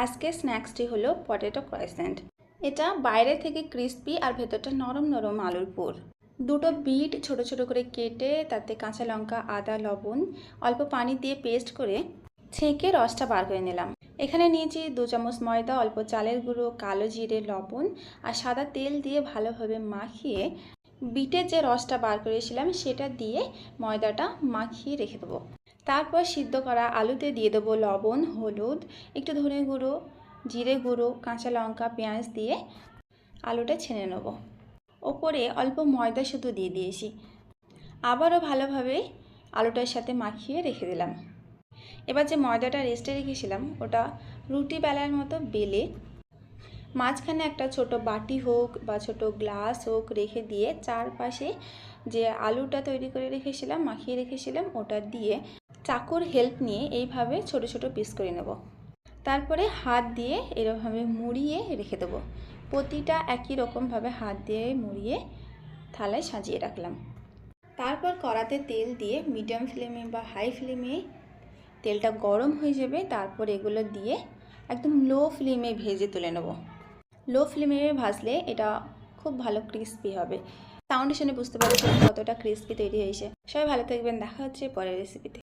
আজকের স্ন্যাক্সটি হলো পটেটো ক্রয়েসেন্ট। এটা বাইরে থেকে ক্রিস্পি আর ভেতরটা নরম নরম আলুর পুর। দুটো বিট ছোট ছোট করে কেটে তাতে কাঁচা লঙ্কা, আদা, লবণ অল্প পানি দিয়ে পেস্ট করে ছেঁকে রসটা বার করে নিলাম। এখানে নিয়েছি 2 চামচ ময়দা, অল্প চালের গুঁড়ো, কালো জিরে, লবণ আর সাদা তেল দিয়ে ভালোভাবে মাখিয়ে বিটের যে রসটা বার করেছিলাম সেটা দিয়ে ময়দাটা মাখিয়ে রেখে দেবো। তারপর সিদ্ধ করা আলুতে দিয়ে দেবো লবণ, হলুদ, একটু ধনে গুঁড়ো, জিরে গুঁড়ো, কাঁচা লঙ্কা, পেঁয়াজ দিয়ে আলুটা ছেনে নেব। ওপরে অল্প ময়দা শুধু দিয়ে দিয়েছি। আবারও ভালোভাবে আলুটার সাথে মাখিয়ে রেখে দিলাম। এবার যে ময়দাটা রেস্টে রেখেছিলাম ওটা রুটি বেলার মতো বেলে মাঝখানে একটা ছোট বাটি হোক বা ছোট গ্লাস হোক রেখে দিয়ে চারপাশে যে আলুটা তৈরি করে রেখেছিলাম, মাখিয়ে রেখেছিলাম, ওটা দিয়ে চাকুর হেল্প নিয়ে এইভাবে ছোট ছোট পিস করে নেব। তারপরে হাত দিয়ে এরকমভাবে মুড়িয়ে রেখে দেবো। প্রতিটা একই রকমভাবে হাত দিয়ে মুড়িয়ে থালায় সাজিয়ে রাখলাম। তারপর কড়াতে তেল দিয়ে মিডিয়াম ফ্লেমে বা হাই ফ্লেমে তেলটা গরম হয়ে যাবে। তারপর এগুলো দিয়ে একদম লো ফ্লেমে ভেজে তুলে নেব। লো ফ্লেমে ভাজলে এটা খুব ভালো ক্রিস্পি হবে। সাউন্ড শুনে বুঝতে পারছেন কতটা ক্রিস্পি তৈরি হয়েছে। সবাই ভালো থাকবেন, দেখা হচ্ছে পরের রেসিপিতে।